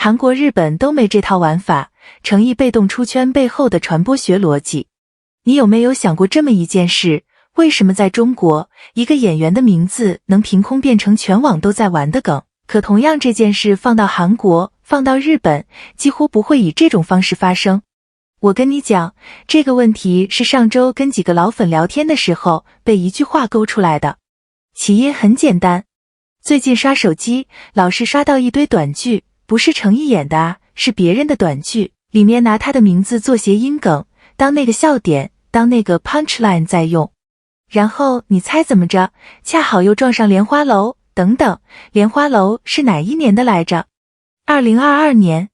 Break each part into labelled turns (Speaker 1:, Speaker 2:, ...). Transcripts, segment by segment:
Speaker 1: 韩国、日本都没这套玩法，诚意被动出圈背后的传播学逻辑。你有没有想过这么一件事？为什么在中国，一个演员的名字能凭空变成全网都在玩的梗？可同样这件事放到韩国，放到日本，几乎不会以这种方式发生。我跟你讲，这个问题是上周跟几个老粉聊天的时候被一句话勾出来的。起因很简单，最近刷手机，老是刷到一堆短剧，不是诚意演的啊，是别人的短剧，里面拿他的名字做谐音梗，当那个笑点，当那个 punchline 在用。然后你猜怎么着？恰好又撞上莲花楼，等等，莲花楼是哪一年的来着？2022年？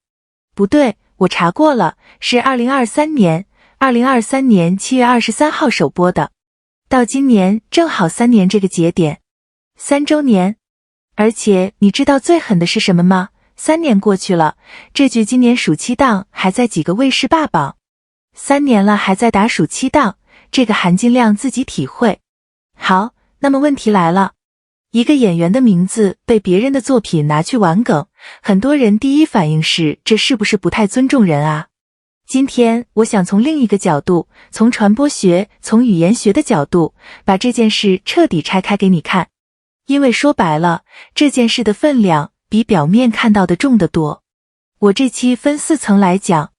Speaker 1: 不对，我查过了，是2023年，2023年7月23号首播的，到今年正好3年这个节点，3周年。而且你知道最狠的是什么吗？3年过去了，这剧今年暑期档还在几个卫视霸榜，3年了还在打暑期档，这个含金量自己体会。好，那么问题来了，一个演员的名字被别人的作品拿去玩梗，很多人第一反应是这是不是不太尊重人啊？今天我想从另一个角度，从传播学、从语言学的角度，把这件事彻底拆开给你看。因为说白了，这件事的分量比表面看到的重得多。我这期分4层来讲，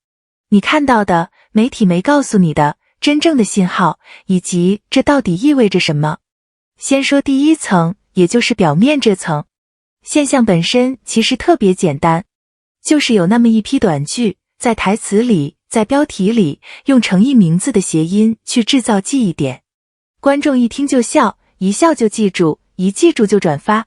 Speaker 1: 你看到的，媒体没告诉你的真正的信号，以及这到底意味着什么。先说第一层，也就是表面这层。现象本身其实特别简单，就是有那么一批短剧，在台词里，在标题里，用诚意名字的谐音去制造记忆点。观众一听就笑，一笑就记住，一记住就转发。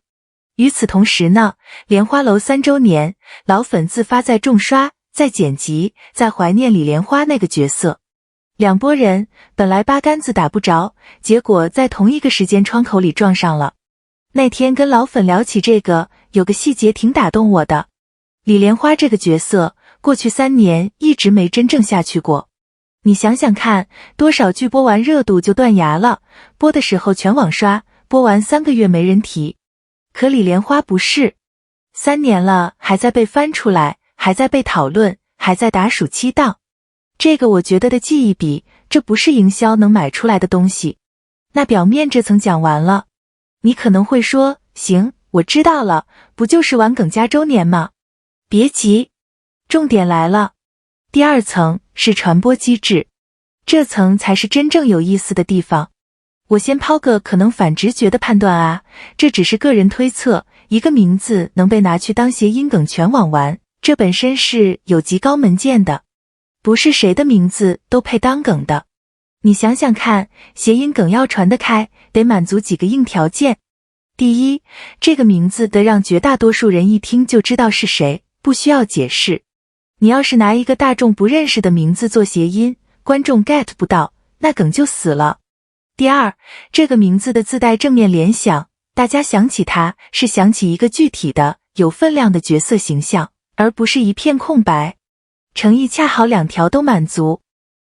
Speaker 1: 与此同时呢，莲花楼3周年，老粉自发在重刷，在剪辑，在怀念李莲花那个角色。两拨人本来八竿子打不着，结果在同一个时间窗口里撞上了。那天跟老粉聊起这个，有个细节挺打动我的。李莲花这个角色，过去3年一直没真正下去过。你想想看，多少剧播完热度就断崖了，播的时候全网刷，播完3个月没人提。可李莲花不是，3年了还在被翻出来，还在被讨论，还在打暑期档。这个我觉得的记忆比，这不是营销能买出来的东西。那表面这层讲完了，你可能会说，行，我知道了，不就是玩梗加周年吗？别急，重点来了。第2层是传播机制，这层才是真正有意思的地方。我先抛个可能反直觉的判断啊，这只是个人推测，一个名字能被拿去当谐音梗全网玩，这本身是有极高门槛的。不是谁的名字都配当梗的。你想想看，谐音梗要传得开，得满足几个硬条件。第一，这个名字得让绝大多数人一听就知道是谁，不需要解释。你要是拿一个大众不认识的名字做谐音，观众 get 不到，那梗就死了。第二，这个名字的自带正面联想，大家想起它是想起一个具体的、有分量的角色形象，而不是一片空白。诚意恰好2条都满足。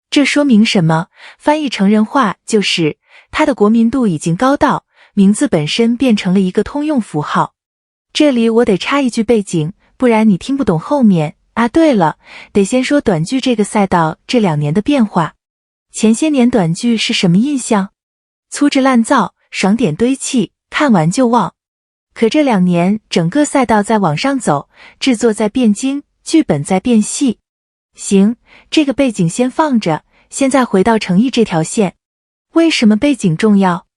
Speaker 1: 这说明什么？翻译成人话就是，它的国民度已经高到，名字本身变成了一个通用符号。这里我得插一句背景，不然你听不懂后面。啊，对了，得先说短剧这个赛道这2年的变化。前些年短剧是什么印象？粗制滥造，爽点堆砌，看完就忘。可这2年整个赛道在往上走，制作在变精，剧本在变细。行，这个背景先放着，现在回到诚意这条线。为什么背景重要？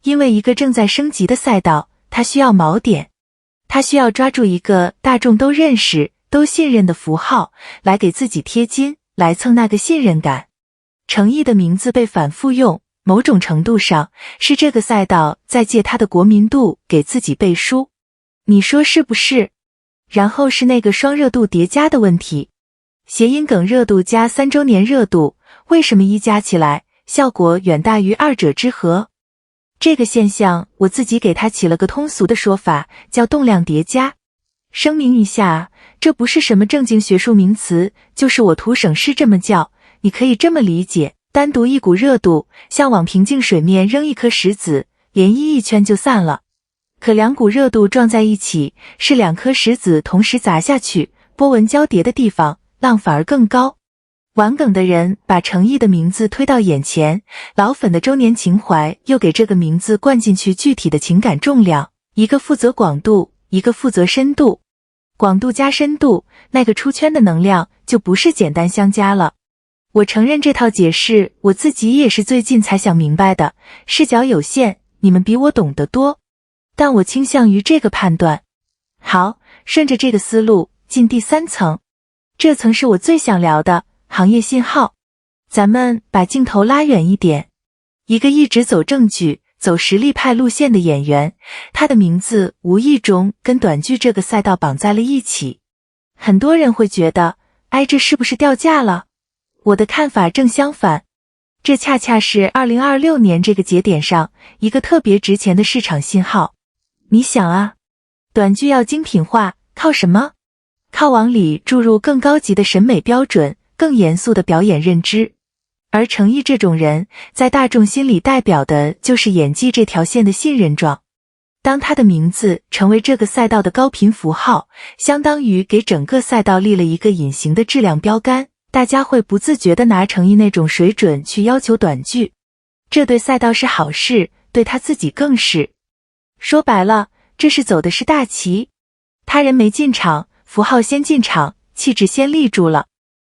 Speaker 1: 因为一个正在升级的赛道，它需要锚点，它需要抓住一个大众都认识、都信任的符号，来给自己贴金，来蹭那个信任感。诚意的名字被反复用，某种程度上是这个赛道在借它的国民度给自己背书。你说是不是？然后是那个双热度叠加的问题。谐音梗热度加3周年热度，为什么一加起来效果远大于2者之和？这个现象我自己给它起了个通俗的说法，叫动量叠加。声明一下啊，这不是什么正经学术名词，就是我图省事这么叫，你可以这么理解，单独一股热度，像往平静水面扔一颗石子，涟漪一圈就散了。可2股热度撞在一起，是2颗石子同时砸下去，波纹交叠的地方，浪反而更高。玩梗的人把程毅的名字推到眼前，老粉的周年情怀又给这个名字灌进去具体的情感重量，一个负责广度，一个负责深度。广度加深度，那个出圈的能量就不是简单相加了。我承认这套解释我自己也是最近才想明白的，视角有限，你们比我懂得多，但我倾向于这个判断。好，顺着这个思路进第三层，这层是我最想聊的行业信号。咱们把镜头拉远一点，一个一直走正剧、走实力派路线的演员，他的名字无意中跟短剧这个赛道绑在了一起。很多人会觉得，这是不是掉价了？我的看法正相反，这恰恰是2026年这个节点上一个特别值钱的市场信号。你想啊，短剧要精品化，靠什么？靠往里注入更高级的审美标准，更严肃的表演认知。而程毅这种人，在大众心里代表的就是演技这条线的信任状。当他的名字成为这个赛道的高频符号，相当于给整个赛道立了一个隐形的质量标杆，大家会不自觉地拿程毅那种水准去要求短剧。这对赛道是好事，对他自己更是。说白了，这是走的是大旗，他人没进场，符号先进场，气质先立住了。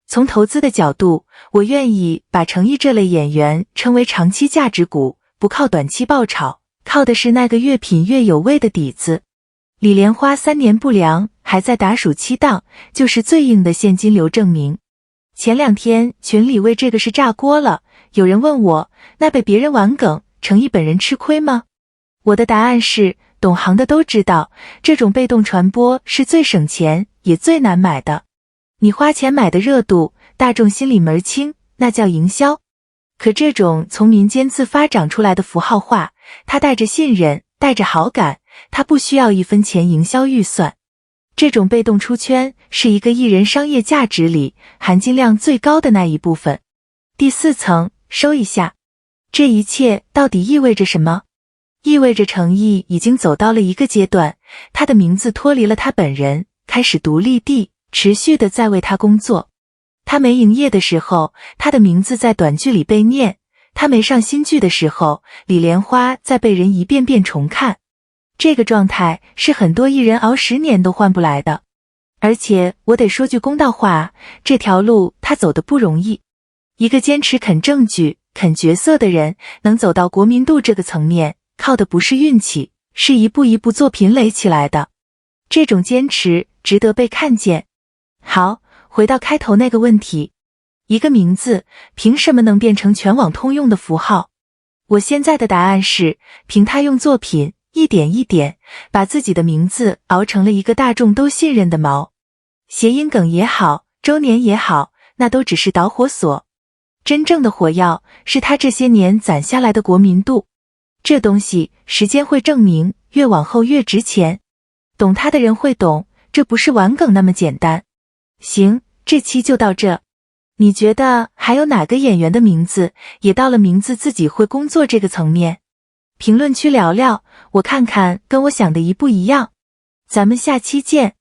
Speaker 1: 从投资的角度，我愿意把程毅这类演员称为长期价值股，不靠短期爆炒，靠的是那个越品越有味的底子。李莲花3年不凉，还在打暑期档，就是最硬的现金流证明。前2天群里为这个事炸锅了，有人问我，那被别人玩梗，程毅本人吃亏吗？我的答案是，懂行的都知道，这种被动传播是最省钱也最难买的。你花钱买的热度，大众心里门清，那叫营销。可这种从民间自发长出来的符号化，它带着信任，带着好感，它不需要1分钱营销预算。这种被动出圈是一个艺人商业价值里含金量最高的那一部分。第4层，收一下。这一切到底意味着什么？意味着程毅已经走到了一个阶段，他的名字脱离了他本人，开始独立地持续地在为他工作。他没营业的时候，他的名字在短剧里被念；他没上新剧的时候，李莲花在被人一遍遍重看。这个状态是很多艺人熬10年都换不来的。而且我得说句公道话啊，这条路他走得不容易。一个坚持啃正剧、啃角色的人，能走到国民度这个层面，靠的不是运气，是一步一步作品垒起来的。这种坚持值得被看见。好，回到开头那个问题，一个名字凭什么能变成全网通用的符号？我现在的答案是，凭他用作品一点一点把自己的名字熬成了一个大众都信任的锚。谐音梗也好，周年也好，那都只是导火索。真正的火药是他这些年攒下来的国民度。这东西时间会证明，越往后越值钱。懂他的人会懂，这不是玩梗那么简单。行，这期就到这。你觉得还有哪个演员的名字也到了名字自己会工作这个层面？评论区聊聊，我看看跟我想的一不一样。咱们下期见。